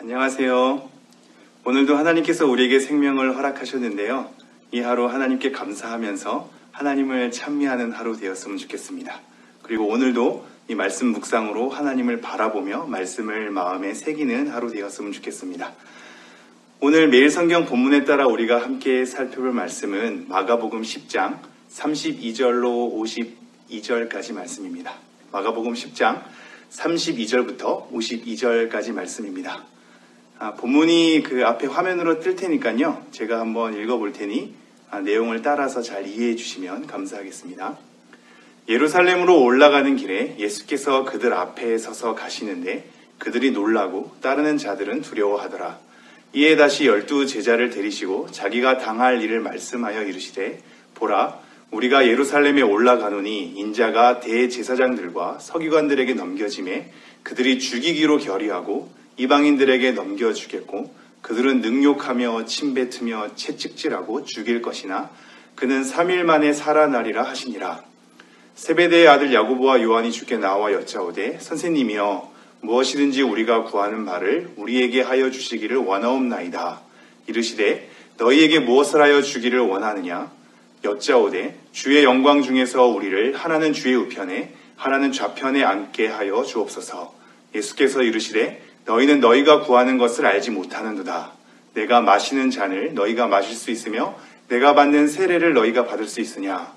안녕하세요. 오늘도 하나님께서 우리에게 생명을 허락하셨는데요. 이 하루 하나님께 감사하면서 하나님을 찬미하는 하루 되었으면 좋겠습니다. 그리고 오늘도 이 말씀 묵상으로 하나님을 바라보며 말씀을 마음에 새기는 하루 되었으면 좋겠습니다. 오늘 매일 성경 본문에 따라 우리가 함께 살펴볼 말씀은 마가복음 10장 32절로 52절까지 말씀입니다. 마가복음 10장 32절부터 52절까지 말씀입니다. 본문이 그 앞에 화면으로 뜰 테니까요. 제가 한번 읽어볼 테니 내용을 따라서 잘 이해해 주시면 감사하겠습니다. 예루살렘으로 올라가는 길에 예수께서 그들 앞에 서서 가시는데 그들이 놀라고 따르는 자들은 두려워하더라. 이에 다시 12 제자를 데리시고 자기가 당할 일을 말씀하여 이르시되 보라 우리가 예루살렘에 올라가노니 인자가 대제사장들과 서기관들에게 넘겨짐에 그들이 죽이기로 결의하고 이방인들에게 넘겨주겠고 그들은 능욕하며 침뱉으며 채찍질하고 죽일 것이나 그는 3일 만에 살아나리라 하시니라. 세베대의 아들 야고보와 요한이 주께 나와 여짜오되 선생님이여 무엇이든지 우리가 구하는 바를 우리에게 하여 주시기를 원하옵나이다. 이르시되 너희에게 무엇을 하여 주기를 원하느냐? 여짜오되 주의 영광 중에서 우리를 하나는 주의 우편에 하나는 좌편에 앉게 하여 주옵소서. 예수께서 이르시되 너희는 너희가 구하는 것을 알지 못하는도다. 내가 마시는 잔을 너희가 마실 수 있으며 내가 받는 세례를 너희가 받을 수 있으냐?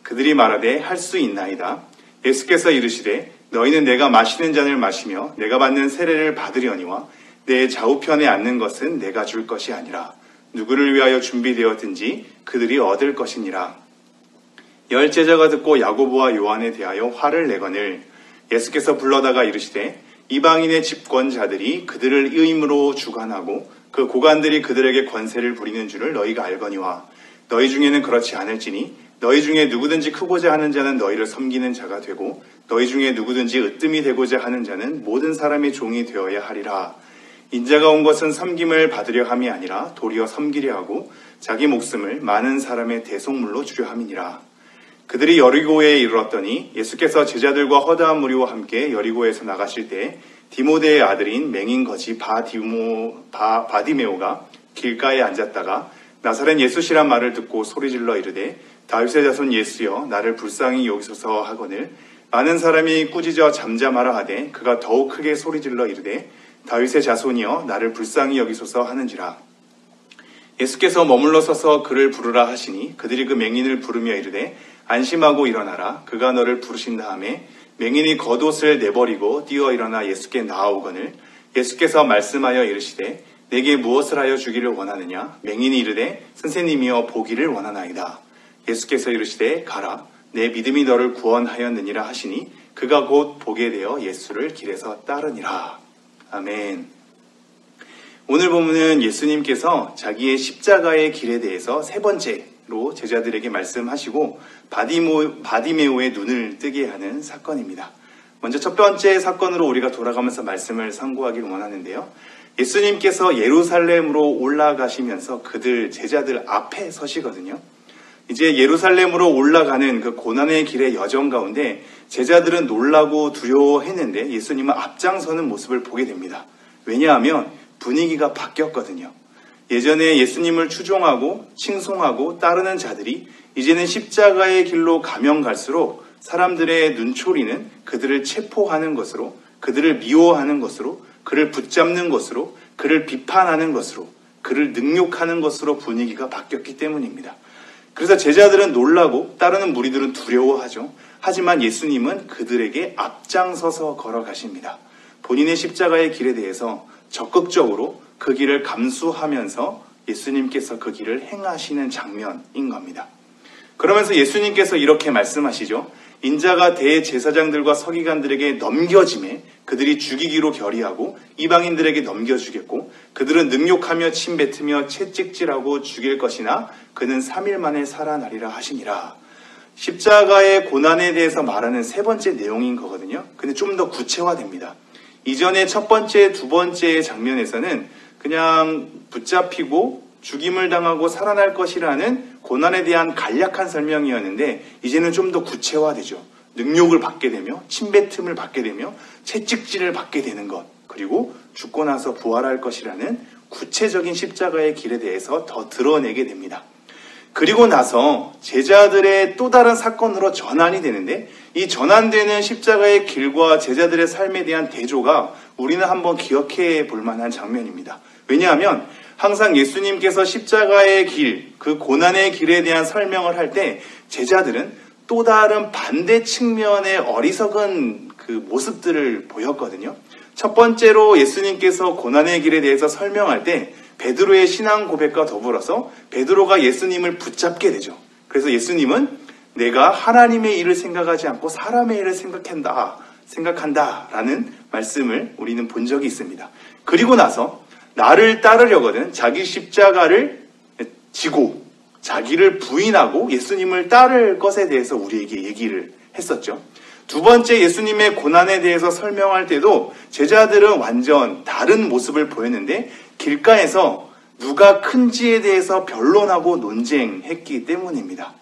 그들이 말하되 할 수 있나이다. 예수께서 이르시되 너희는 내가 마시는 잔을 마시며 내가 받는 세례를 받으려니와 내 좌우편에 앉는 것은 내가 줄 것이 아니라 누구를 위하여 준비되었든지 그들이 얻을 것이니라. 10 제자가 듣고 야고보와 요한에 대하여 화를 내거늘 예수께서 불러다가 이르시되 이방인의 집권자들이 그들을 의임으로 주관하고 그 고관들이 그들에게 권세를 부리는 줄을 너희가 알거니와 너희 중에는 그렇지 않을지니 너희 중에 누구든지 크고자 하는 자는 너희를 섬기는 자가 되고 너희 중에 누구든지 으뜸이 되고자 하는 자는 모든 사람의 종이 되어야 하리라. 인자가 온 것은 섬김을 받으려 함이 아니라 도리어 섬기려 하고 자기 목숨을 많은 사람의 대속물로 주려 함이니라. 그들이 여리고에 이르렀더니 예수께서 제자들과 허다한 무리와 함께 여리고에서 나가실 때 디모데의 아들인 맹인 거지 바디메오가 길가에 앉았다가 나사렛 예수시란 말을 듣고 소리질러 이르되 다윗의 자손 예수여 나를 불쌍히 여기소서 하거늘 많은 사람이 꾸짖어 잠잠하라 하되 그가 더욱 크게 소리질러 이르되 다윗의 자손이여 나를 불쌍히 여기소서 하는지라. 예수께서 머물러 서서 그를 부르라 하시니 그들이 그 맹인을 부르며 이르되 안심하고 일어나라. 그가 너를 부르신 다음에 맹인이 겉옷을 내버리고 뛰어 일어나 예수께 나아오거늘 예수께서 말씀하여 이르시되 내게 무엇을 하여 주기를 원하느냐? 맹인이 이르되 선생님이여 보기를 원하나이다. 예수께서 이르시되 가라. 내 믿음이 너를 구원하였느니라 하시니 그가 곧 보게 되어 예수를 길에서 따르니라. 아멘. 오늘 본문은 예수님께서 자기의 십자가의 길에 대해서 세 번째로 제자들에게 말씀하시고 바디메오의 눈을 뜨게 하는 사건입니다. 먼저 첫 번째 사건으로 우리가 돌아가면서 말씀을 상고하길 원하는데요. 예수님께서 예루살렘으로 올라가시면서 그들 제자들 앞에 서시거든요. 이제 예루살렘으로 올라가는 그 고난의 길의 여정 가운데 제자들은 놀라고 두려워했는데 예수님은 앞장서는 모습을 보게 됩니다. 왜냐하면 분위기가 바뀌었거든요. 예전에 예수님을 추종하고 칭송하고 따르는 자들이 이제는 십자가의 길로 가면 갈수록 사람들의 눈초리는 그들을 체포하는 것으로, 그들을 미워하는 것으로, 그를 붙잡는 것으로, 그를 비판하는 것으로, 그를 능욕하는 것으로 분위기가 바뀌었기 때문입니다. 그래서 제자들은 놀라고 따르는 무리들은 두려워하죠. 하지만 예수님은 그들에게 앞장서서 걸어가십니다. 본인의 십자가의 길에 대해서 적극적으로 그 길을 감수하면서 예수님께서 그 길을 행하시는 장면인 겁니다. 그러면서 예수님께서 이렇게 말씀하시죠. 인자가 대제사장들과 서기관들에게 넘겨짐에 그들이 죽이기로 결의하고 이방인들에게 넘겨주겠고 그들은 능욕하며 침뱉으며 채찍질하고 죽일 것이나 그는 3일 만에 살아나리라 하시니라. 십자가의 고난에 대해서 말하는 세 번째 내용인 거거든요. 근데 좀 더 구체화됩니다. 이전에 첫 번째, 두 번째 장면에서는 그냥 붙잡히고 죽임을 당하고 살아날 것이라는 고난에 대한 간략한 설명이었는데 이제는 좀 더 구체화되죠. 능욕을 받게 되며 침뱉음을 받게 되며 채찍질을 받게 되는 것. 그리고 죽고 나서 부활할 것이라는 구체적인 십자가의 길에 대해서 더 드러내게 됩니다. 그리고 나서 제자들의 또 다른 사건으로 전환이 되는데, 이 전환되는 십자가의 길과 제자들의 삶에 대한 대조가 우리는 한번 기억해 볼 만한 장면입니다. 왜냐하면 항상 예수님께서 십자가의 길, 그 고난의 길에 대한 설명을 할 때 제자들은 또 다른 반대 측면의 어리석은 그 모습들을 보였거든요. 첫 번째로 예수님께서 고난의 길에 대해서 설명할 때 베드로의 신앙 고백과 더불어서 베드로가 예수님을 붙잡게 되죠. 그래서 예수님은 내가 하나님의 일을 생각하지 않고 사람의 일을 생각한다라는 말씀을 우리는 본 적이 있습니다. 그리고 나서 나를 따르려거든 자기 십자가를 지고 자기를 부인하고 예수님을 따를 것에 대해서 우리에게 얘기를 했었죠. 두 번째, 예수님의 고난에 대해서 설명할 때도 제자들은 완전 다른 모습을 보였는데 길가에서 누가 큰지에 대해서 변론하고 논쟁했기 때문입니다.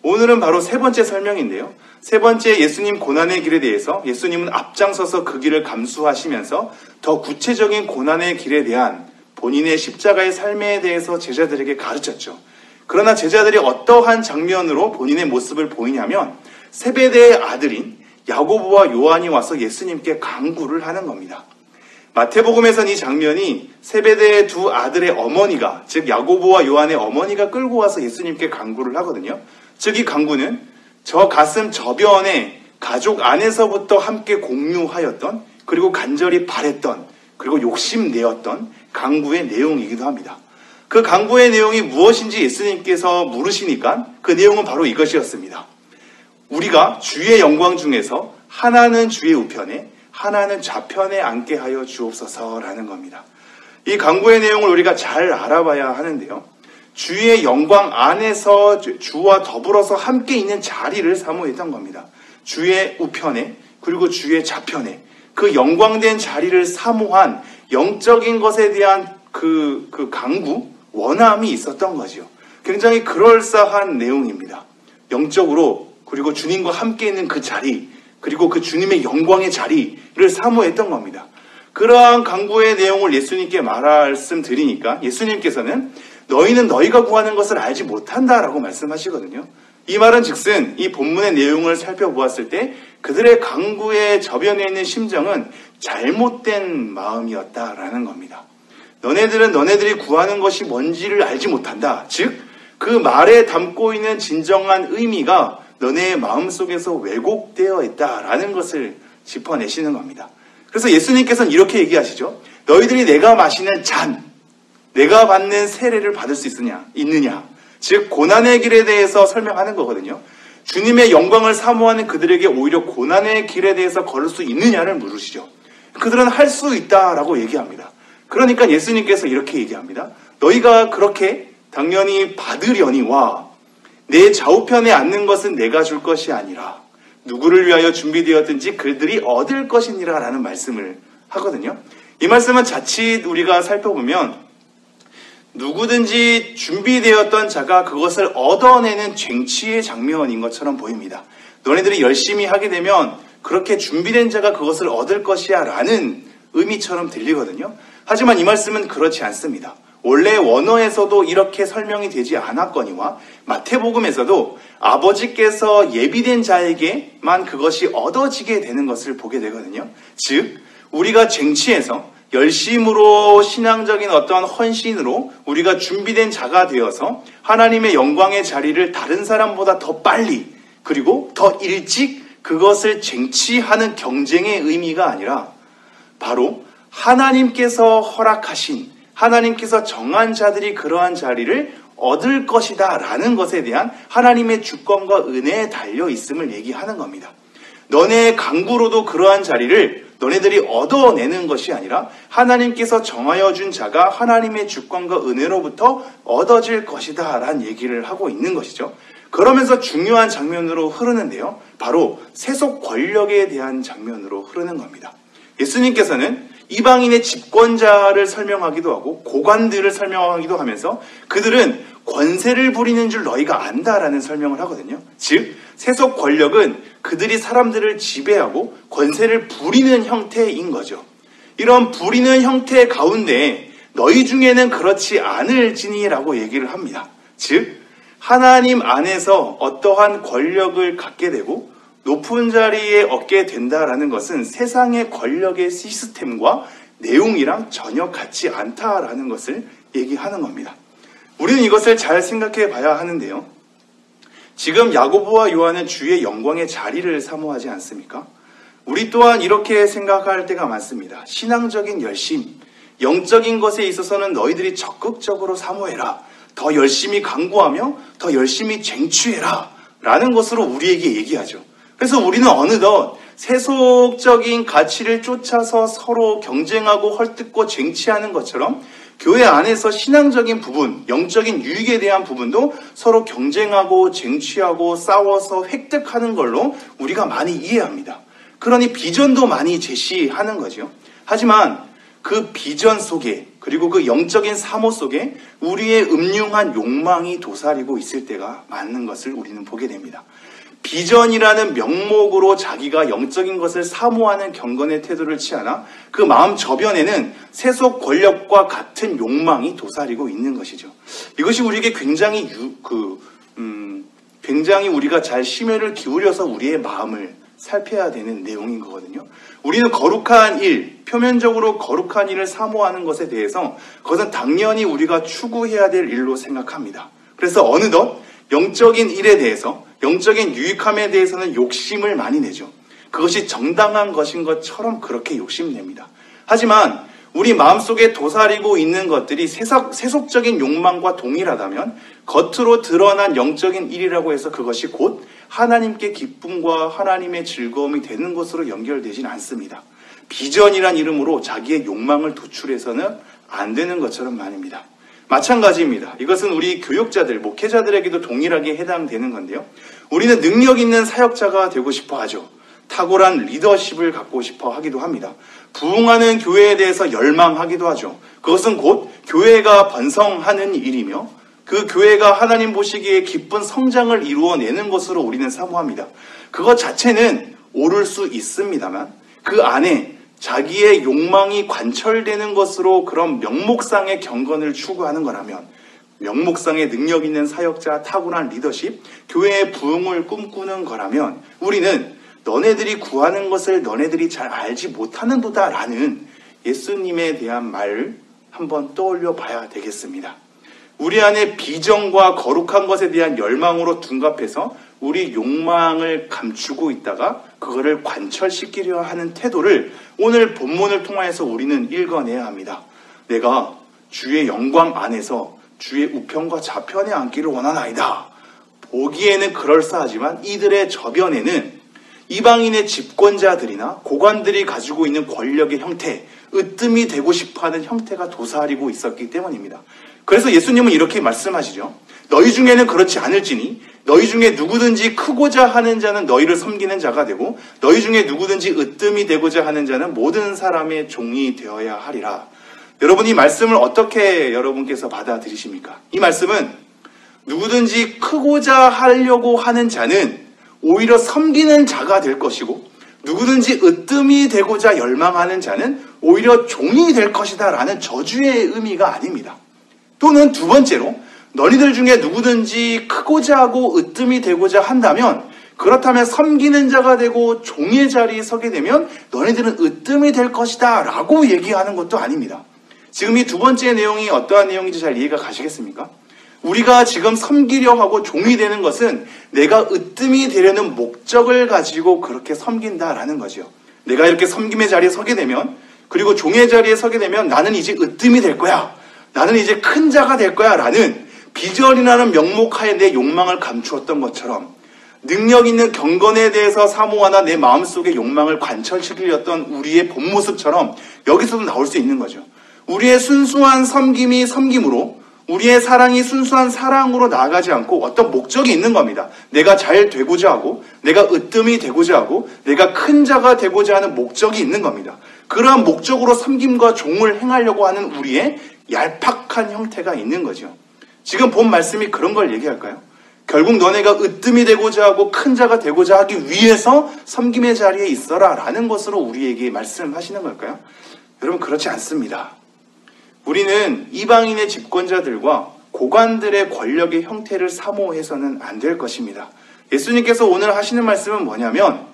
오늘은 바로 세 번째 설명인데요. 세 번째, 예수님 고난의 길에 대해서 예수님은 앞장서서 그 길을 감수하시면서 더 구체적인 고난의 길에 대한 본인의 십자가의 삶에 대해서 제자들에게 가르쳤죠. 그러나 제자들이 어떠한 장면으로 본인의 모습을 보이냐면 세베대의 아들인 야고보와 요한이 와서 예수님께 간구를 하는 겁니다. 마태복음에서는 이 장면이 세베대의 두 아들의 어머니가, 즉 야고보와 요한의 어머니가 끌고 와서 예수님께 간구를 하거든요. 즉 이 간구는 저 가슴 저변에 가족 안에서부터 함께 공유하였던, 그리고 간절히 바랬던, 그리고 욕심내었던 간구의 내용이기도 합니다. 그 간구의 내용이 무엇인지 예수님께서 물으시니까 그 내용은 바로 이것이었습니다. 우리가 주의 영광 중에서 하나는 주의 우편에 하나는 좌편에 앉게 하여 주옵소서라는 겁니다. 이 간구의 내용을 우리가 잘 알아봐야 하는데요. 주의 영광 안에서 주와 더불어서 함께 있는 자리를 사모했던 겁니다. 주의 우편에 그리고 주의 좌편에 그 영광된 자리를 사모한 영적인 것에 대한 그 간구, 원함이 있었던 거죠. 굉장히 그럴싸한 내용입니다. 영적으로 그리고 주님과 함께 있는 그 자리, 그리고 그 주님의 영광의 자리를 사모했던 겁니다. 그러한 간구의 내용을 예수님께 말씀드리니까 예수님께서는 너희는 너희가 구하는 것을 알지 못한다라고 말씀하시거든요. 이 말은 즉슨 이 본문의 내용을 살펴보았을 때 그들의 간구의 저변에 있는 심정은 잘못된 마음이었다라는 겁니다. 너네들은 너네들이 구하는 것이 뭔지를 알지 못한다. 즉, 그 말에 담고 있는 진정한 의미가 너네의 마음속에서 왜곡되어 있다라는 것을 짚어내시는 겁니다. 그래서 예수님께서는 이렇게 얘기하시죠. 너희들이 내가 마시는 잔, 내가 받는 세례를 받을 수 있느냐. 즉 고난의 길에 대해서 설명하는 거거든요. 주님의 영광을 사모하는 그들에게 오히려 고난의 길에 대해서 걸을 수 있느냐를 물으시죠. 그들은 할 수 있다라고 얘기합니다. 그러니까 예수님께서 이렇게 얘기합니다. 너희가 그렇게 당연히 받으려니와 내 좌우편에 앉는 것은 내가 줄 것이 아니라 누구를 위하여 준비되었든지 그들이 얻을 것이니라 라는 말씀을 하거든요. 이 말씀은 자칫 우리가 살펴보면 누구든지 준비되었던 자가 그것을 얻어내는 쟁취의 장면인 것처럼 보입니다. 너네들이 열심히 하게 되면 그렇게 준비된 자가 그것을 얻을 것이야 라는 의미처럼 들리거든요. 하지만 이 말씀은 그렇지 않습니다. 원래 원어에서도 이렇게 설명이 되지 않았거니와 마태복음에서도 아버지께서 예비된 자에게만 그것이 얻어지게 되는 것을 보게 되거든요. 즉 우리가 쟁취해서 열심으로 신앙적인 어떤 헌신으로 우리가 준비된 자가 되어서 하나님의 영광의 자리를 다른 사람보다 더 빨리 그리고 더 일찍 그것을 쟁취하는 경쟁의 의미가 아니라 바로 하나님께서 허락하신, 하나님께서 정한 자들이 그러한 자리를 얻을 것이다 라는 것에 대한 하나님의 주권과 은혜에 달려 있음을 얘기하는 겁니다. 너네의 강구로도 그러한 자리를 너네들이 얻어내는 것이 아니라 하나님께서 정하여 준 자가 하나님의 주권과 은혜로부터 얻어질 것이다 라는 얘기를 하고 있는 것이죠. 그러면서 중요한 장면으로 흐르는데요. 바로 세속 권력에 대한 장면으로 흐르는 겁니다. 예수님께서는 이방인의 집권자를 설명하기도 하고 고관들을 설명하기도 하면서 그들은 권세를 부리는 줄 너희가 안다라는 설명을 하거든요. 즉 세속 권력은 그들이 사람들을 지배하고 권세를 부리는 형태인 거죠. 이런 부리는 형태 가운데 너희 중에는 그렇지 않을지니라고 얘기를 합니다. 즉 하나님 안에서 어떠한 권력을 갖게 되고 높은 자리에 얻게 된다라는 것은 세상의 권력의 시스템과 내용이랑 전혀 같지 않다라는 것을 얘기하는 겁니다. 우리는 이것을 잘 생각해 봐야 하는데요. 지금 야고보와 요한은 주의 영광의 자리를 사모하지 않습니까? 우리 또한 이렇게 생각할 때가 많습니다. 신앙적인 열심, 영적인 것에 있어서는 너희들이 적극적으로 사모해라. 더 열심히 강구하며 더 열심히 쟁취해라. 라는 것으로 우리에게 얘기하죠. 그래서 우리는 어느덧 세속적인 가치를 쫓아서 서로 경쟁하고 헐뜯고 쟁취하는 것처럼 교회 안에서 신앙적인 부분, 영적인 유익에 대한 부분도 서로 경쟁하고 쟁취하고 싸워서 획득하는 걸로 우리가 많이 이해합니다. 그러니 비전도 많이 제시하는 거죠. 하지만 그 비전 속에 그리고 그 영적인 사모 속에 우리의 음흉한 욕망이 도사리고 있을 때가 많은 것을 우리는 보게 됩니다. 비전이라는 명목으로 자기가 영적인 것을 사모하는 경건의 태도를 취하나 그 마음 저변에는 세속 권력과 같은 욕망이 도사리고 있는 것이죠. 이것이 우리에게 굉장히 우리가 잘 심혈을 기울여서 우리의 마음을 살펴야 되는 내용인 거거든요. 우리는 거룩한 일, 표면적으로 거룩한 일을 사모하는 것에 대해서 그것은 당연히 우리가 추구해야 될 일로 생각합니다. 그래서 어느덧 영적인 일에 대해서, 영적인 유익함에 대해서는 욕심을 많이 내죠. 그것이 정당한 것인 것처럼 그렇게 욕심냅니다. 하지만 우리 마음속에 도사리고 있는 것들이 세속적인 욕망과 동일하다면 겉으로 드러난 영적인 일이라고 해서 그것이 곧 하나님께 기쁨과 하나님의 즐거움이 되는 것으로 연결되진 않습니다. 비전이란 이름으로 자기의 욕망을 도출해서는 안 되는 것처럼 말입니다. 마찬가지입니다. 이것은 우리 교육자들, 목회자들에게도 동일하게 해당되는 건데요. 우리는 능력 있는 사역자가 되고 싶어 하죠. 탁월한 리더십을 갖고 싶어 하기도 합니다. 부흥하는 교회에 대해서 열망하기도 하죠. 그것은 곧 교회가 번성하는 일이며 그 교회가 하나님 보시기에 기쁜 성장을 이루어내는 것으로 우리는 사모합니다. 그것 자체는 옳을 수 있습니다만 그 안에 자기의 욕망이 관철되는 것으로 그런 명목상의 경건을 추구하는 거라면, 명목상의 능력 있는 사역자, 탁월한 리더십, 교회의 부흥을 꿈꾸는 거라면 우리는 너네들이 구하는 것을 너네들이 잘 알지 못하는도다라는 예수님에 대한 말을 한번 떠올려 봐야 되겠습니다. 우리 안에 비전과 거룩한 것에 대한 열망으로 둔갑해서 우리 욕망을 감추고 있다가 그거를 관철시키려 하는 태도를 오늘 본문을 통하여서 우리는 읽어내야 합니다. 내가 주의 영광 안에서 주의 우편과 좌편에 앉기를 원하나이다. 보기에는 그럴싸하지만 이들의 저변에는 이방인의 집권자들이나 고관들이 가지고 있는 권력의 형태, 으뜸이 되고 싶어하는 형태가 도사리고 있었기 때문입니다. 그래서 예수님은 이렇게 말씀하시죠. 너희 중에는 그렇지 않을지니 너희 중에 누구든지 크고자 하는 자는 너희를 섬기는 자가 되고 너희 중에 누구든지 으뜸이 되고자 하는 자는 모든 사람의 종이 되어야 하리라. 여러분 이 말씀을 어떻게 여러분께서 받아들이십니까? 이 말씀은 누구든지 크고자 하려고 하는 자는 오히려 섬기는 자가 될 것이고 누구든지 으뜸이 되고자 열망하는 자는 오히려 종이 될 것이다 라는 저주의 의미가 아닙니다. 또는 두 번째로 너희들 중에 누구든지 크고자 하고 으뜸이 되고자 한다면 그렇다면 섬기는 자가 되고 종의 자리에 서게 되면 너희들은 으뜸이 될 것이다 라고 얘기하는 것도 아닙니다. 지금 이 두 번째 내용이 어떠한 내용인지 잘 이해가 가시겠습니까? 우리가 지금 섬기려 하고 종이 되는 것은 내가 으뜸이 되려는 목적을 가지고 그렇게 섬긴다라는 거죠. 내가 이렇게 섬김의 자리에 서게 되면 그리고 종의 자리에 서게 되면 나는 이제 으뜸이 될 거야. 나는 이제 큰 자가 될 거야 라는 비전이라는 명목하에 내 욕망을 감추었던 것처럼 능력 있는 경건에 대해서 사모하나 내 마음속의 욕망을 관철시키려던 우리의 본 모습처럼 여기서도 나올 수 있는 거죠. 우리의 순수한 섬김이 섬김으로 우리의 사랑이 순수한 사랑으로 나아가지 않고 어떤 목적이 있는 겁니다. 내가 잘 되고자 하고 내가 으뜸이 되고자 하고 내가 큰 자가 되고자 하는 목적이 있는 겁니다. 그러한 목적으로 섬김과 종을 행하려고 하는 우리의 얄팍한 형태가 있는 거죠. 지금 본 말씀이 그런 걸 얘기할까요? 결국 너네가 으뜸이 되고자 하고 큰 자가 되고자 하기 위해서 섬김의 자리에 있어라 라는 것으로 우리에게 말씀하시는 걸까요? 여러분, 그렇지 않습니다. 우리는 이방인의 집권자들과 고관들의 권력의 형태를 사모해서는 안 될 것입니다. 예수님께서 오늘 하시는 말씀은 뭐냐면,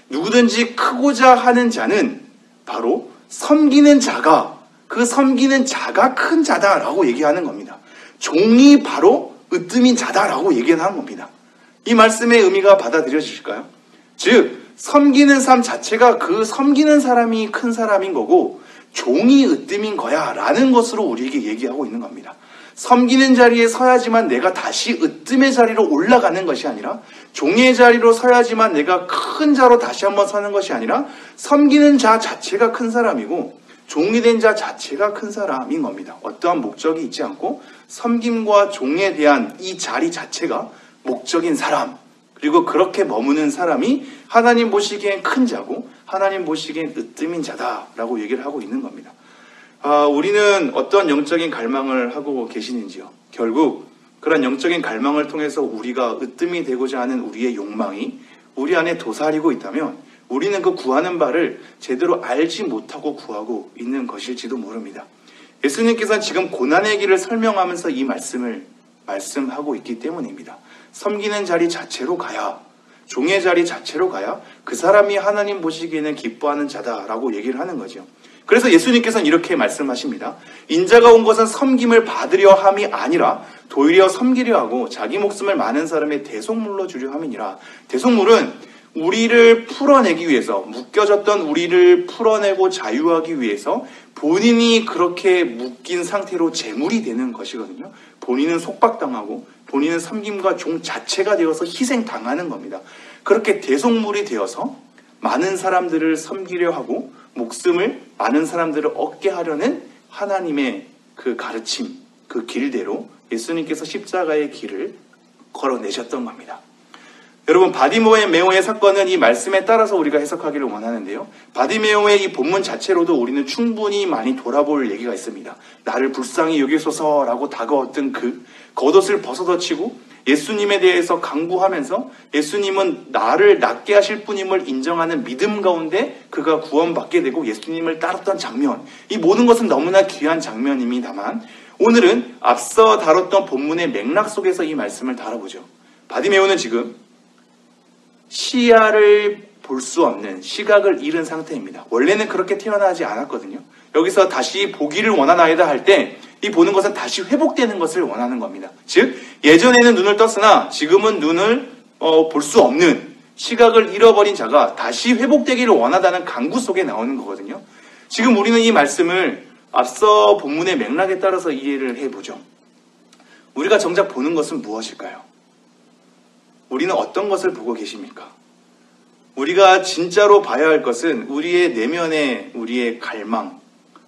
누구든지 크고자 하는 자는 바로 섬기는 자가, 그 섬기는 자가 큰 자다라고 얘기하는 겁니다. 종이 바로 으뜸인 자다라고 얘기하는 겁니다. 이 말씀의 의미가 받아들여지실까요? 즉, 섬기는 삶 자체가 그 섬기는 사람이 큰 사람인 거고 종이 으뜸인 거야 라는 것으로 우리에게 얘기하고 있는 겁니다. 섬기는 자리에 서야지만 내가 다시 으뜸의 자리로 올라가는 것이 아니라, 종의 자리로 서야지만 내가 큰 자로 다시 한번 서는 것이 아니라, 섬기는 자 자체가 큰 사람이고 종이 된 자 자체가 큰 사람인 겁니다. 어떠한 목적이 있지 않고 섬김과 종에 대한 이 자리 자체가 목적인 사람, 그리고 그렇게 머무는 사람이 하나님 보시기엔 큰 자고 하나님 보시기엔 으뜸인 자다라고 얘기를 하고 있는 겁니다. 우리는 어떤 영적인 갈망을 하고 계시는지요? 결국 그런 영적인 갈망을 통해서 우리가 으뜸이 되고자 하는 우리의 욕망이 우리 안에 도사리고 있다면 우리는 그 구하는 바를 제대로 알지 못하고 구하고 있는 것일지도 모릅니다. 예수님께서는 지금 고난의 길을 설명하면서 이 말씀을 말씀하고 있기 때문입니다. 섬기는 자리 자체로 가야, 종의 자리 자체로 가야 그 사람이 하나님 보시기에는 기뻐하는 자다라고 얘기를 하는 거죠. 그래서 예수님께서는 이렇게 말씀하십니다. 인자가 온 것은 섬김을 받으려 함이 아니라 도리어 섬기려 하고 자기 목숨을 많은 사람의 대속물로 주려 함이니라. 대속물은 우리를 풀어내기 위해서, 묶여졌던 우리를 풀어내고 자유하기 위해서 본인이 그렇게 묶인 상태로 제물이 되는 것이거든요. 본인은 속박당하고 본인은 섬김과 종 자체가 되어서 희생당하는 겁니다. 그렇게 대속물이 되어서 많은 사람들을 섬기려 하고 목숨을 많은 사람들을 얻게 하려는 하나님의 그 가르침, 그 길대로 예수님께서 십자가의 길을 걸어내셨던 겁니다. 여러분, 바디메오의 사건은 이 말씀에 따라서 우리가 해석하기를 원하는데요. 바디메오의 이 본문 자체로도 우리는 충분히 많이 돌아볼 얘기가 있습니다. 나를 불쌍히 여기소서라고 다가왔던 그 겉옷을 벗어던지고 예수님에 대해서 강구하면서 예수님은 나를 낫게 하실 분임을 인정하는 믿음 가운데 그가 구원받게 되고 예수님을 따랐던 장면, 이 모든 것은 너무나 귀한 장면입니다만 오늘은 앞서 다뤘던 본문의 맥락 속에서 이 말씀을 다뤄보죠. 바디메오는 지금 시야를 볼 수 없는, 시각을 잃은 상태입니다. 원래는 그렇게 태어나지 않았거든요. 여기서 다시 보기를 원하나이다 할 때 이 보는 것은 다시 회복되는 것을 원하는 겁니다. 즉 예전에는 눈을 떴으나 지금은 눈을 볼 수 없는 시각을 잃어버린 자가 다시 회복되기를 원하다는 간구 속에 나오는 거거든요. 지금 우리는 이 말씀을 앞서 본문의 맥락에 따라서 이해를 해보죠. 우리가 정작 보는 것은 무엇일까요? 우리는 어떤 것을 보고 계십니까? 우리가 진짜로 봐야 할 것은 우리의 내면의 우리의 갈망,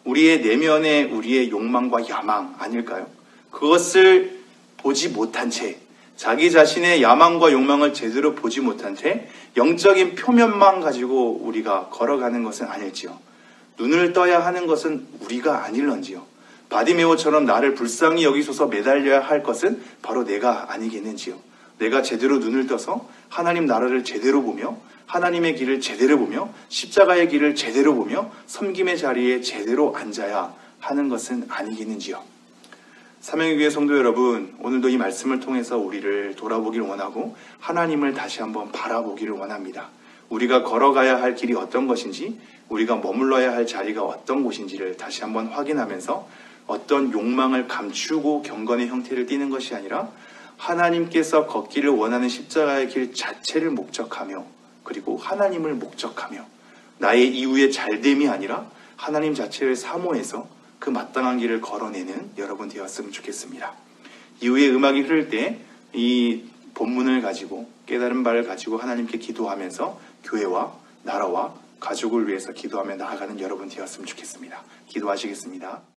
우리의 내면의 우리의 욕망과 야망 아닐까요? 그것을 보지 못한 채, 자기 자신의 야망과 욕망을 제대로 보지 못한 채 영적인 표면만 가지고 우리가 걸어가는 것은 아닐지요. 눈을 떠야 하는 것은 우리가 아닐런지요. 바디메오처럼 나를 불쌍히 여기소서 매달려야 할 것은 바로 내가 아니겠는지요. 내가 제대로 눈을 떠서 하나님 나라를 제대로 보며 하나님의 길을 제대로 보며 십자가의 길을 제대로 보며 섬김의 자리에 제대로 앉아야 하는 것은 아니겠는지요. 사명의 교회 성도 여러분, 오늘도 이 말씀을 통해서 우리를 돌아보기를 원하고 하나님을 다시 한번 바라보기를 원합니다. 우리가 걸어가야 할 길이 어떤 것인지, 우리가 머물러야 할 자리가 어떤 곳인지를 다시 한번 확인하면서 어떤 욕망을 감추고 경건의 형태를 띠는 것이 아니라 하나님께서 걷기를 원하는 십자가의 길 자체를 목적하며 그리고 하나님을 목적하며 나의 이후의 잘됨이 아니라 하나님 자체를 사모해서 그 마땅한 길을 걸어내는 여러분 되었으면 좋겠습니다. 이후에 음악이 흐를 때 이 본문을 가지고 깨달은 바를 가지고 하나님께 기도하면서 교회와 나라와 가족을 위해서 기도하며 나아가는 여러분 되었으면 좋겠습니다. 기도하시겠습니다.